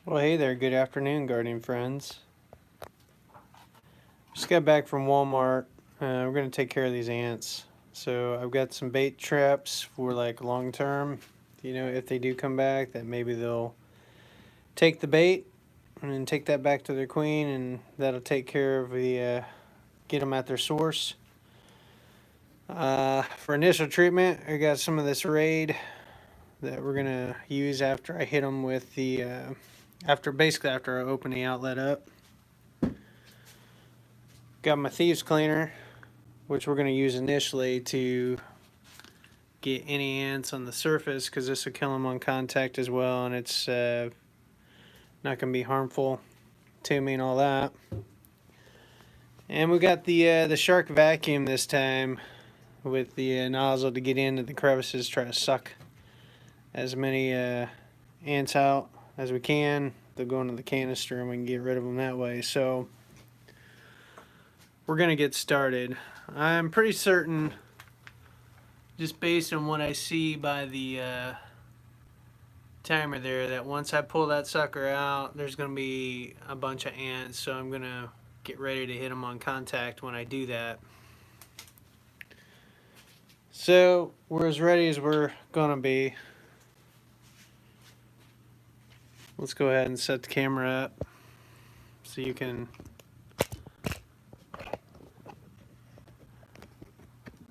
Well, hey there. Good afternoon, gardening friends. Just got back from Walmart. We're going to take care of these ants. So I've got some bait traps for like long term. If they do come back, that maybe they'll take the bait and then take that back to their queen, and that'll take care of get them at their source. For initial treatment, I got some of this Raid that we're going to use after I hit them with after I open the outlet up. Got my Thieves Cleaner, which we're going to use initially to get any ants on the surface, because this will kill them on contact as well, and it's not going to be harmful to me and all that. And we got the Shark Vacuum this time with the nozzle to get into the crevices, try to suck as many ants out as we can. They'll go into the canister and we can get rid of them that way. So we're going to get started. I'm pretty certain, just based on what I see by the timer there, that once I pull that sucker out, there's going to be a bunch of ants. So I'm going to get ready to hit them on contact when I do that. So we're as ready as we're going to be. Let's go ahead and set the camera up so you can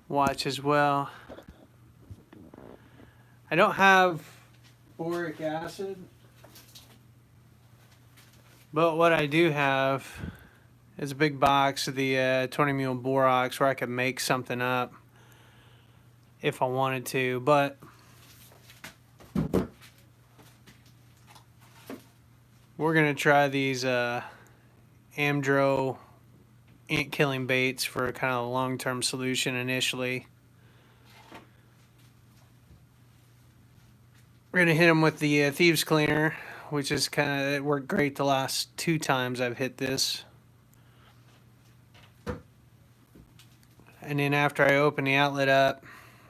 watch as well. I don't have boric acid, but what I do have is a big box of the 20 mule borax, where I could make something up if I wanted to, but we're gonna try these Amdro ant killing baits for kind of a long-term solution initially. We're gonna hit them with the Thieves Cleaner, which is it worked great the last 2 times I've hit this. And then after I open the outlet up,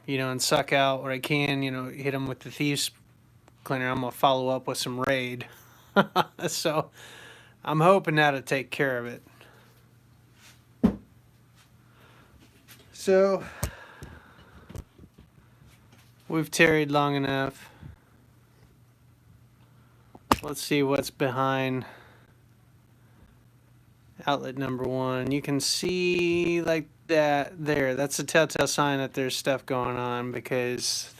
and suck out what I can, hit them with the Thieves Cleaner, I'm gonna follow up with some Raid. So I'm hoping that'll take care of it. So we've tarried long enough. Let's see what's behind outlet number 1. You can see like that there. That's a telltale sign that there's stuff going on, because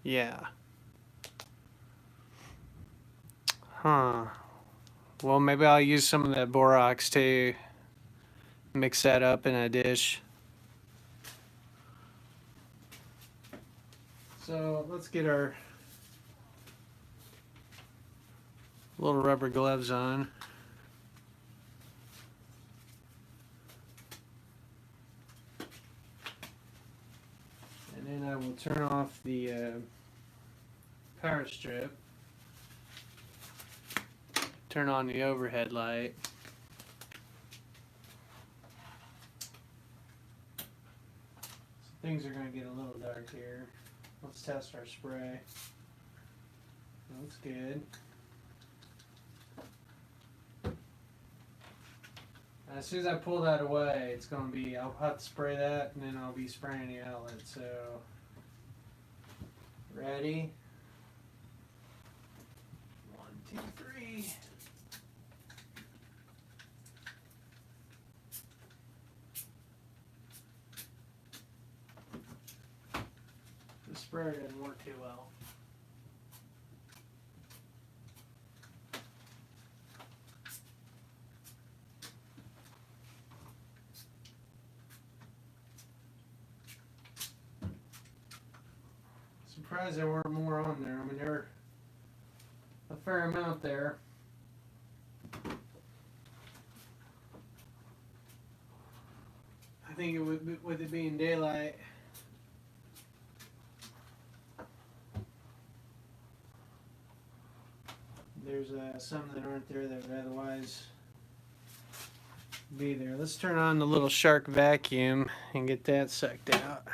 yeah. Well, maybe I'll use some of that borax to mix that up in a dish. So let's get our little rubber gloves on. And then I will turn off the power strip. Turn on the overhead light. So things are going to get a little dark here. Let's test our spray. Looks good. As soon as I pull that away, it's going to be, I'll have to spray that, and then I'll be spraying the outlet. So, ready? 1, 2, 3. The sprayer didn't work too well. Surprised there weren't more on there. I mean, there were a fair amount there. I think it would be, with it being daylight, there's some that aren't there that would otherwise be there. Let's turn on the little Shark Vacuum and get that sucked out.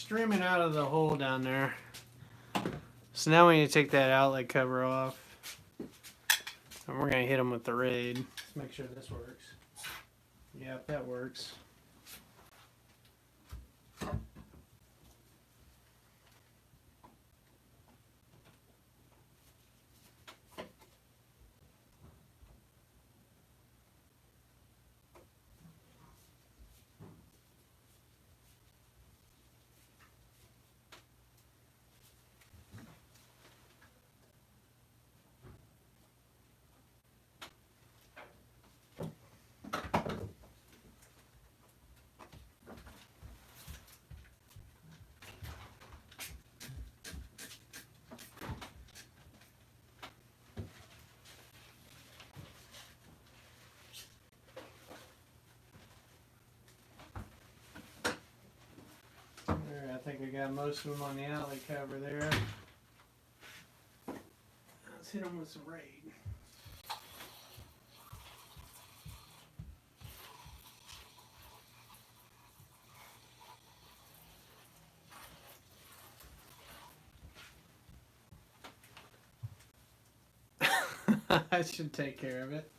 streaming out of the hole down there. So now we need to take that outlet cover off. And we're going to hit them with the Raid. Let's make sure this works. Yep, that works. There, I think I got most of them on the outlet cover there. Let's hit them with some Raid. I should take care of it.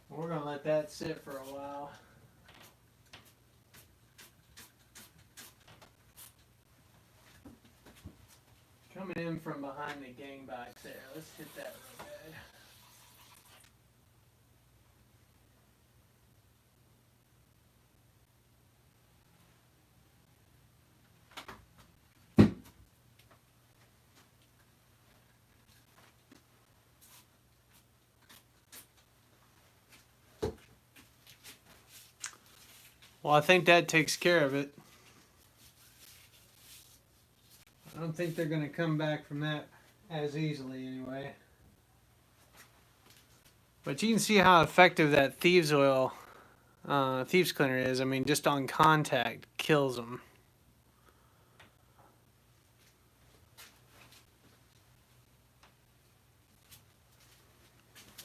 We're going to let that sit for a while. Coming in from behind the gang box there. Let's hit that real good. Well, I think that takes care of it. I don't think they're going to come back from that as easily anyway. But you can see how effective that thieves oil, thieves cleaner is. I mean, just on contact, kills them.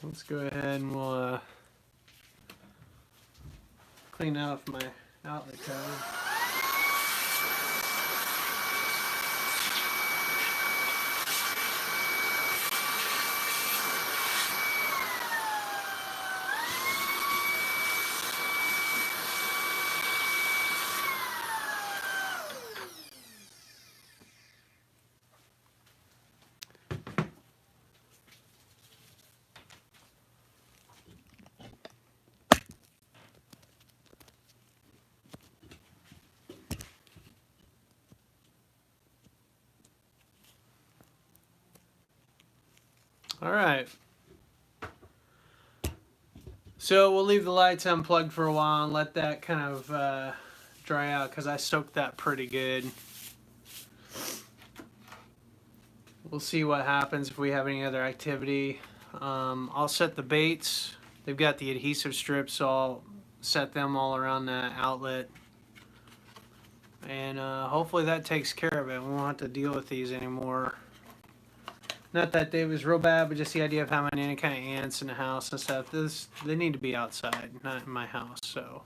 Let's go ahead and we'll clean off my outlet cover. All right. So we'll leave the lights unplugged for a while and let that kind of dry out because I soaked that pretty good. We'll see what happens if we have any other activity. I'll set the baits. They've got the adhesive strips, so I'll set them all around the outlet. And hopefully that takes care of it. We won't have to deal with these anymore. Not that it was real bad, but just the idea of having any kind of ants in the house and stuff. They need to be outside, not in my house. So,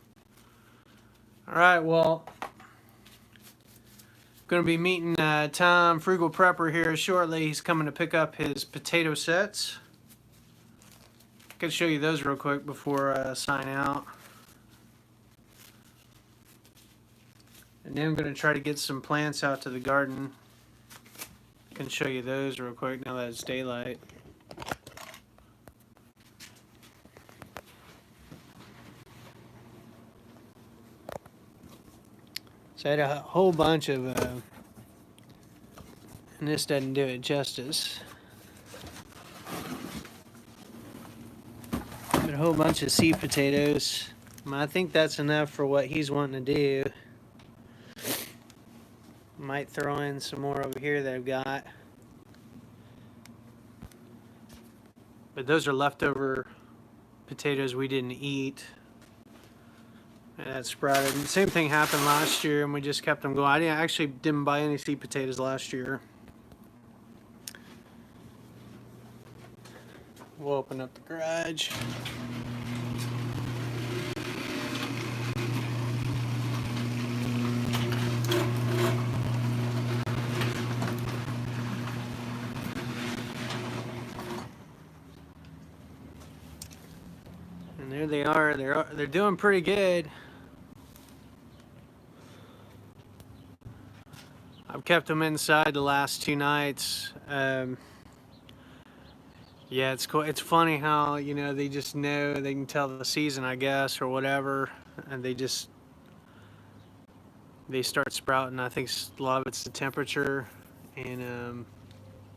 all right, well, going to be meeting Tom, Frugal Prepper, here shortly. He's coming to pick up his potato sets. I can show you those real quick before I sign out. And then I'm going to try to get some plants out to the garden. I can show you those real quick now that it's daylight. So I had a whole bunch of, and this doesn't do it justice, but a whole bunch of seed potatoes. I think that's enough for what he's wanting to do. Might throw in some more over here that I've got. But those are leftover potatoes we didn't eat. And that sprouted. And the same thing happened last year, and we just kept them going. I actually didn't buy any seed potatoes last year. We'll open up the garage. they are. They're doing pretty good. I've kept them inside the last 2 nights. Yeah, it's cool. It's funny how, you know, they just know, they can tell the season, I guess, or whatever, and they start sprouting. I think a lot of it's the temperature, and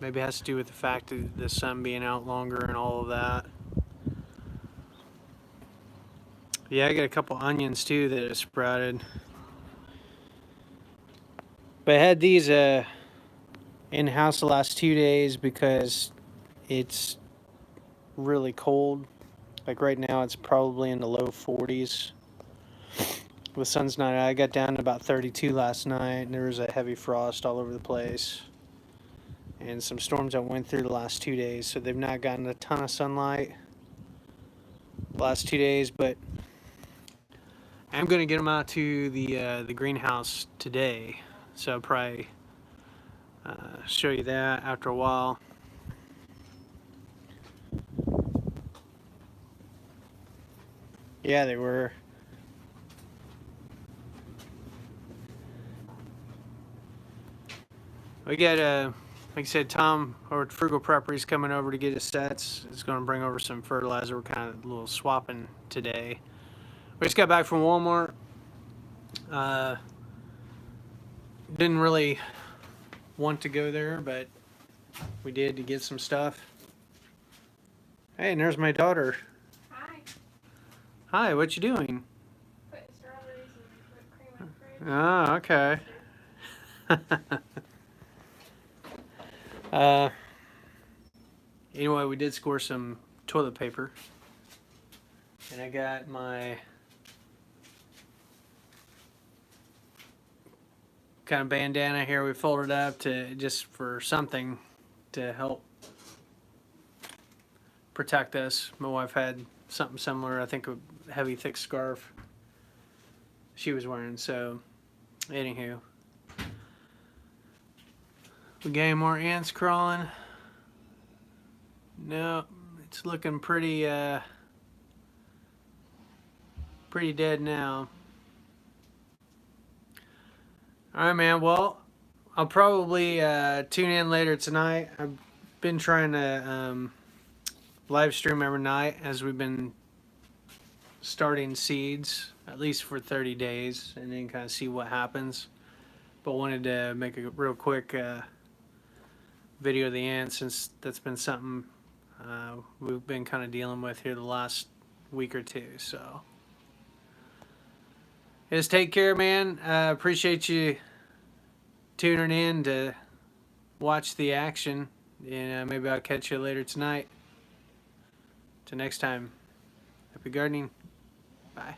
maybe it has to do with the fact of the sun being out longer and all of that. Yeah, I got a couple onions too that have sprouted. But I had these in-house the last 2 days because it's really cold. Like right now it's probably in the low 40s. The sun's not out. I got down to about 32 last night, and there was a heavy frost all over the place. And some storms I went through the last 2 days, so they've not gotten a ton of sunlight the last 2 days, but I'm going to get them out to the greenhouse today. So I'll probably show you that after a while. Yeah, they were. We got, like I said, Tom over at Frugal Prepper, he's coming over to get his sets. He's going to bring over some fertilizer. We're kind of a little swapping today. We just got back from Walmart. Didn't really want to go there, but we did to get some stuff. Hey, and there's my daughter. Hi. Hi, what you doing? Putting strawberries and whipped cream in the fridge. Oh, okay. Anyway, we did score some toilet paper. And I got my kind of bandana here. We folded up to just for something to help protect us. My wife had something similar, I think a heavy thick scarf she was wearing. So anywho, we got any more ants crawling? No, it's looking pretty pretty dead now. All right, man. Well, I'll probably tune in later tonight. I've been trying to live stream every night as we've been starting seeds, at least for 30 days, and then kind of see what happens. But wanted to make a real quick video of the ants, since that's been something we've been kind of dealing with here the last week or two. So just take care, man. Appreciate you tuning in to watch the action, and maybe I'll catch you later tonight. Till next time, happy gardening. Bye.